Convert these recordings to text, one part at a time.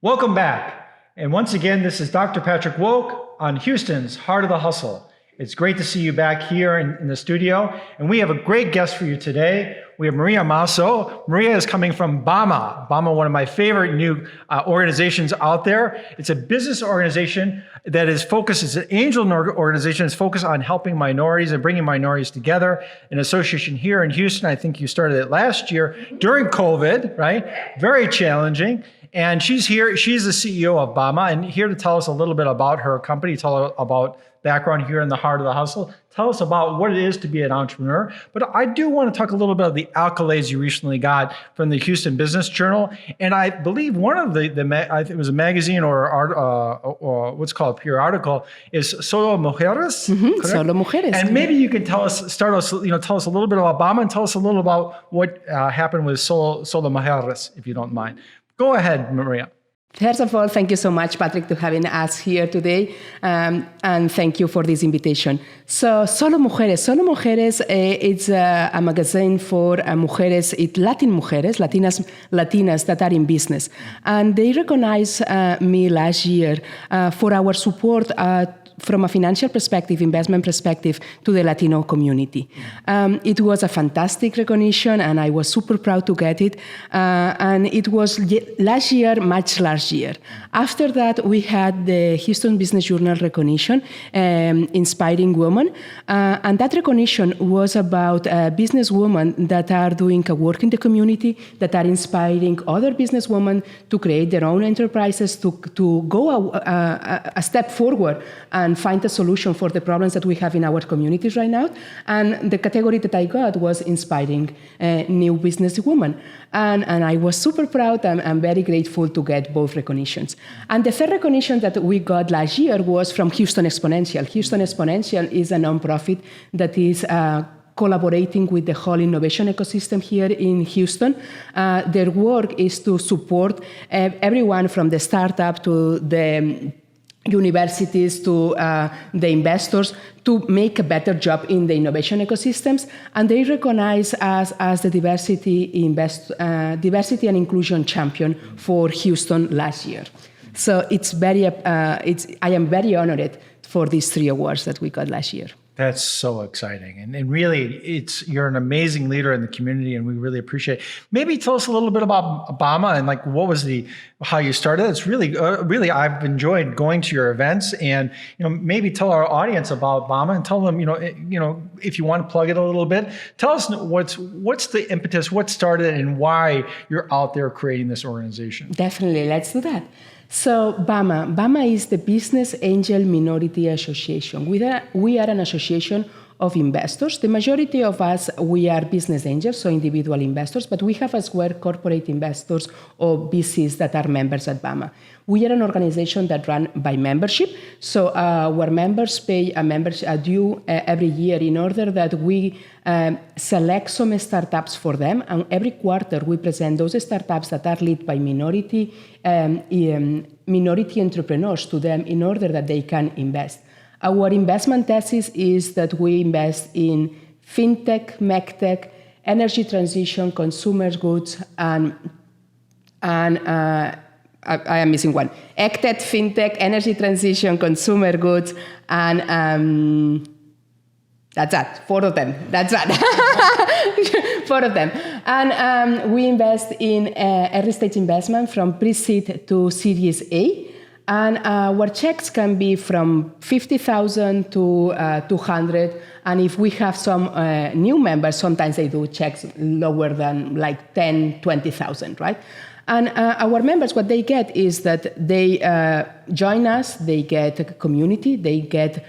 Welcome back. And once again, this is Dr. Patrick Woke on Houston's Heart of the Hustle. It's great to see you back here in the studio. And we have a great guest for you today. We have Maria Maso. Maria is coming from BAMA. BAMA, one of my favorite new organizations out there. It's a business organization that is focused, it's an angel organization that's focused on helping minorities and bringing minorities together. An association here in Houston. I think you started it last year during COVID, right? Very challenging. And she's here, she's the CEO of BAMA and here to tell us a little bit about her company, tell us about background here in the Heart of the Hustle. Tell us about what it is to be an entrepreneur. But I do want to talk a little bit of the accolades you recently got from the Houston Business Journal. And I believe one of I think it was a magazine or what's called a periodical is Solo Mujeres. Mm-hmm. Solo Mujeres. And maybe you can tell us a little bit about BAMA and tell us a little about what happened with Solo Mujeres, if you don't mind. Go ahead, Maria. First of all, thank you so much, Patrick, for having us here today, and thank you for this invitation. So, Solo Mujeres, it's a magazine for mujeres, Latin mujeres, Latinas that are in business. And they recognized me last year for our support from a financial perspective, investment perspective, to the Latino community. It was a fantastic recognition, and I was super proud to get it. And it was last year. After that, we had the Houston Business Journal recognition, Inspiring Women. And that recognition was about businesswomen that are doing a work in the community, that are inspiring other businesswomen to create their own enterprises, to go a step forward and find a solution for the problems that we have in our communities right now. And the category that I got was Inspiring New Businesswomen. And I was super proud and very grateful to get both recognitions. And the third recognition that we got last year was from Houston Exponential. Houston Exponential is a nonprofit that is collaborating with the whole innovation ecosystem here in Houston. Their work is to support everyone from the startup to the universities to the investors to make a better job in the innovation ecosystems, and they recognize us as the diversity and inclusion champion for Houston last year. So I am very honored for these 3 awards that we got last year. That's so exciting. And really, you're an amazing leader in the community, and we really appreciate it. Maybe tell us a little bit about BAMA and like what was how you started. It's really, I've enjoyed going to your events, and maybe tell our audience about BAMA and tell them, if you want to plug it a little bit, tell us what's the impetus, what started, and why you're out there creating this organization. Definitely, let's do that. So BAMA is the Business Angel Minority Association. We are an association of investors. The majority of us, we are business angels, so individual investors, but we have as well corporate investors or VCs that are members at BAMA. We are an organization that run by membership, so our members pay a due every year in order that we select some startups for them, and every quarter we present those startups that are led by minority entrepreneurs to them in order that they can invest. Our investment thesis is that we invest in fintech, megtech, energy transition, consumer goods, and I am missing one. EgTech, fintech, energy transition, consumer goods, and that's that. 4 of them. That's that. 4 of them. And we invest in early stage investment from pre-seed to Series A. And our checks can be from $50,000 to $200,000. And if we have some new members, sometimes they do checks lower than like $10,000, $20,000, right? And our members, what they get is that they join us, they get a community, they get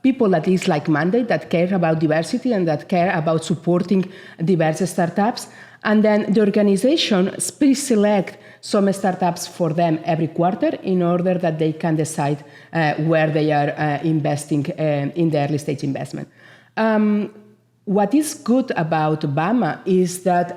people that is like-minded, that care about diversity and that care about supporting diverse startups. And then the organization pre-select some startups for them every quarter in order that they can decide where they are investing in the early stage investment. what is good about BAMA is that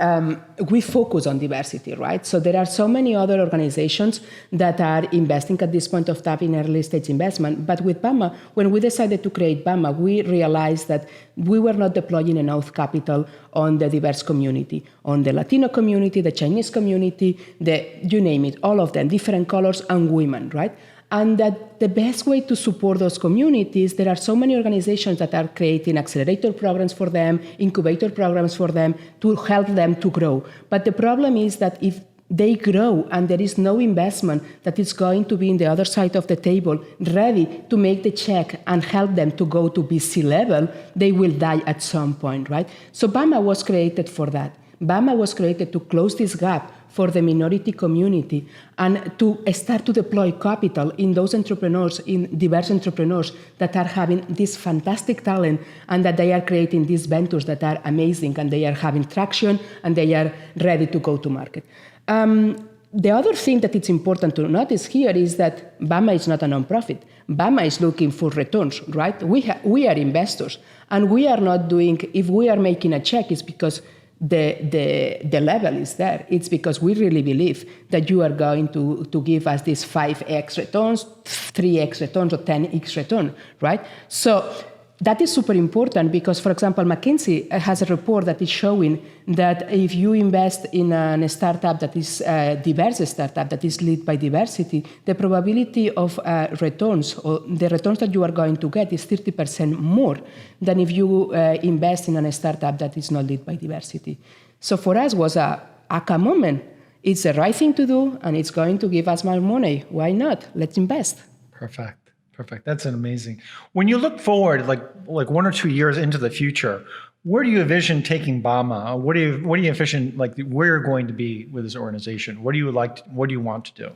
we focus on diversity, right? So there are so many other organizations that are investing at this point of time in early stage investment. But with BAMA, when we decided to create BAMA, we realized that we were not deploying enough capital on the diverse community, on the Latino community, the Chinese community, you name it, all of them, different colors, and women, right? And that the best way to support those communities, there are so many organizations that are creating accelerator programs for them, incubator programs for them, to help them to grow. But the problem is that if they grow and there is no investment that is going to be in the other side of the table, ready to make the check and help them to go to BC level, they will die at some point, right? So BAMA was created for that. BAMA was created to close this gap for the minority community and to start to deploy capital in those entrepreneurs, in diverse entrepreneurs that are having this fantastic talent and that they are creating these ventures that are amazing and they are having traction and they are ready to go to market. The other thing that it's important to notice here is that BAMA is not a nonprofit. BAMA is looking for returns, right? We are investors, and we are not doing, if we are making a check, it's because the level is there. It's because we really believe that you are going to give us these 5x returns, 3x returns, or 10x return, right? So that is super important because, for example, McKinsey has a report that is showing that if you invest in a startup that is a diverse startup that is led by diversity, the probability of returns or the returns that you are going to get is 30% more than if you invest in a startup that is not led by diversity. So for us was a aha moment. It's the right thing to do, and it's going to give us more money. Why not? Let's invest. Perfect. That's amazing. When you look forward, like 1 or 2 years into the future, where do you envision taking BAMA? What do you envision, like, where you're going to be with this organization? What do you want to do?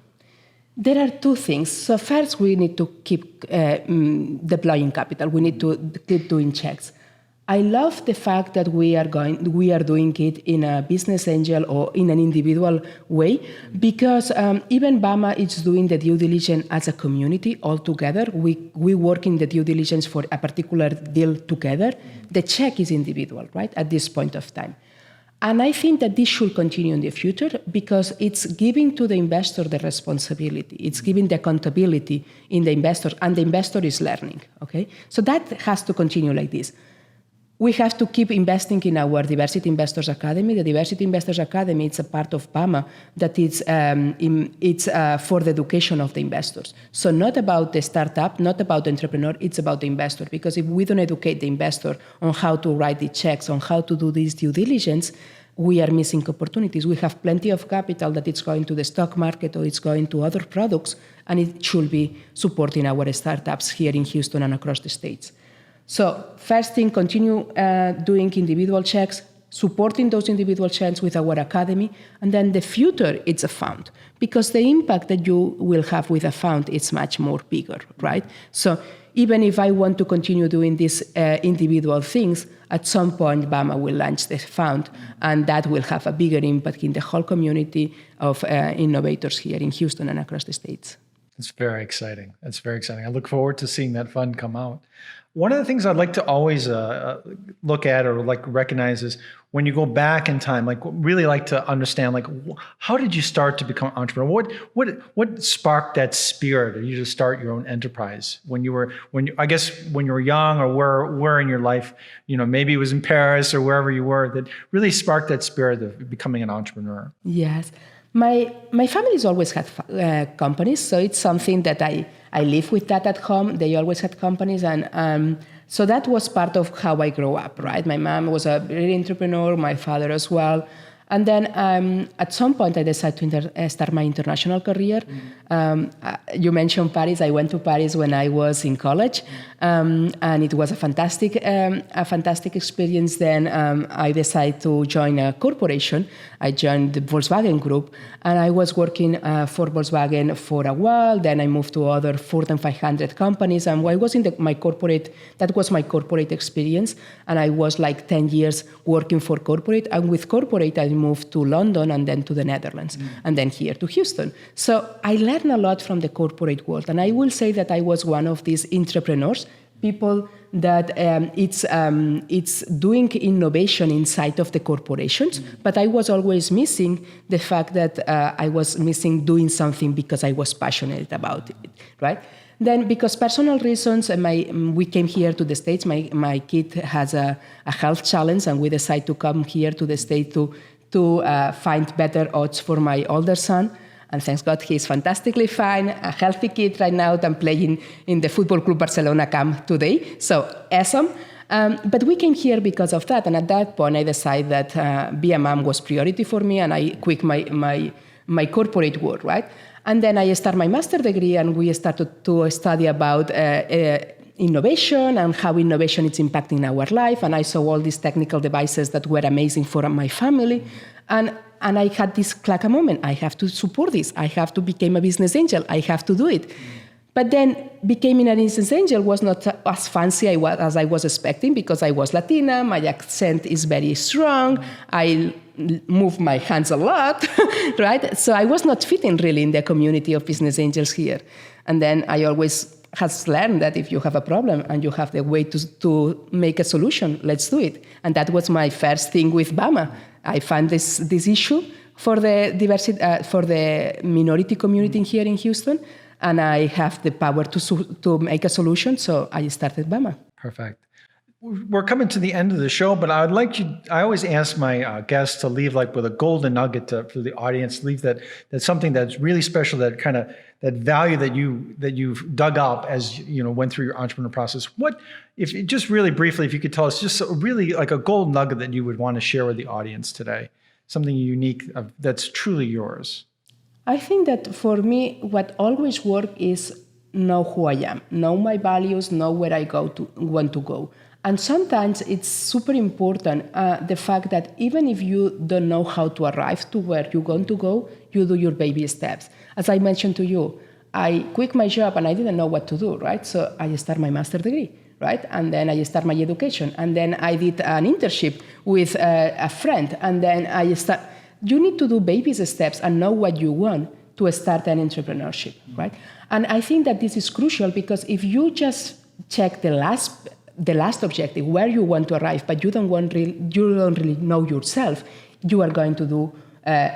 There are two things. So first, we need to keep deploying capital. We need to keep doing checks. I love the fact that we are doing it in a business angel or in an individual way, because even BAMA is doing the due diligence as a community all together. We work in the due diligence for a particular deal together. The check is individual, right, at this point of time. And I think that this should continue in the future because it's giving to the investor the responsibility. It's giving the accountability in the investor, and the investor is learning, okay? So that has to continue like this. We have to keep investing in our Diversity Investors Academy. The Diversity Investors Academy is a part of BAMA that it's for the education of the investors. So not about the startup, not about the entrepreneur, it's about the investor. Because if we don't educate the investor on how to write the checks, on how to do this due diligence, we are missing opportunities. We have plenty of capital that it's going to the stock market or it's going to other products, and it should be supporting our startups here in Houston and across the States. So first thing, continue doing individual checks, supporting those individual checks with our academy, and then the future, it's a fund, because the impact that you will have with a fund is much more bigger, right? So even if I want to continue doing these individual things, at some point BAMA will launch the fund, and that will have a bigger impact in the whole community of innovators here in Houston and across the States. It's very exciting. I look forward to seeing that fund come out. One of the things I'd like to always look at or like recognize is when you go back in time, like really like to understand, like, how did you start to become an entrepreneur? What sparked that spirit of you to start your own enterprise when you were young, or where in your life, maybe it was in Paris or wherever you were, that really sparked that spirit of becoming an entrepreneur? Yes. My family's always had companies, so it's something that I live with that at home. They always had companies, and so that was part of how I grew up, right? My mom was a real entrepreneur, my father as well. And then at some point, I decided to start my international career. You mentioned Paris. I went to Paris when I was in college, and it was a fantastic experience. Then I decided to join a corporation. I joined the Volkswagen Group, and I was working for Volkswagen for a while. Then I moved to other Fortune 500 companies, and I was in that was my corporate experience. And I was like 10 years working for corporate, and with corporate, I moved to London and then to the Netherlands, and then here to Houston. So I learned a lot from the corporate world, and I will say that I was one of these entrepreneurs people that it's doing innovation inside of the corporations, but I was always missing the fact that I was missing doing something because I was passionate about it, right? Then, because personal reasons, we came here to the States. My kid has a health challenge, and we decided to come here to the States to find better odds for my older son. And thanks God, he's fantastically fine, a healthy kid right now, and playing in the Football Club Barcelona camp today. So awesome. But we came here because of that. And at that point, I decided that be a mom was priority for me, and I quit my corporate work, right? And then I started my master's degree, and we started to study about innovation and how innovation is impacting our life. And I saw all these technical devices that were amazing for my family. And I had this like a moment, I have to support this. I have to become a business angel. I have to do it. But then becoming a business angel was not as fancy as I was expecting, because I was Latina, my accent is very strong, I move my hands a lot, right? So I was not fitting really in the community of business angels here. And then I always has learned that if you have a problem and you have the way to make a solution, let's do it. And that was my first thing with BAMA. I found this issue for the diversity, for the minority community here in Houston, and I have the power to make a solution, so I started BAMA. Perfect. We're coming to the end of the show, but I would like you, I always ask my guests to leave like with a golden nugget for the audience, leave that's something that's really special, that kind of, that value that you've dug up as you know went through your entrepreneur process. What, if just really briefly, if you could tell us just really like a gold nugget that you would want to share with the audience today, something unique that's truly yours. I think that for me, what always works is know who I am, know my values, know where I want to go. And sometimes it's super important, the fact that even if you don't know how to arrive to where you're going to go, you do your baby steps. As I mentioned to you, I quit my job and I didn't know what to do, right? So I started my master's degree, right? And then I started my education. And then I did an internship with a friend. And then you need to do baby steps and know what you want to start an entrepreneurship, right? And I think that this is crucial, because if you just check the last objective, where you want to arrive, but you don't really know yourself, you are going to do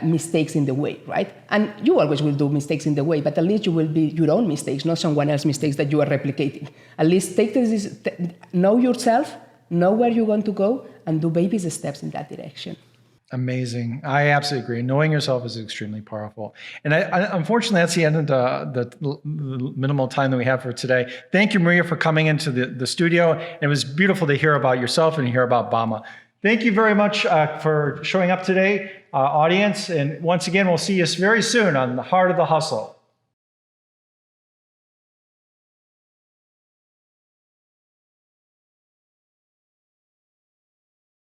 mistakes in the way, right? And you always will do mistakes in the way, but at least you will be your own mistakes, not someone else's mistakes that you are replicating. At least know yourself, know where you want to go, and do baby steps in that direction. Amazing. I absolutely agree. Knowing yourself is extremely powerful. And unfortunately, that's the end of the minimal time that we have for today. Thank you, Maria, for coming into the studio. And it was beautiful to hear about yourself and hear about BAMA. Thank you very much for showing up today, audience. And once again, we'll see you very soon on The Heart of the Hustle.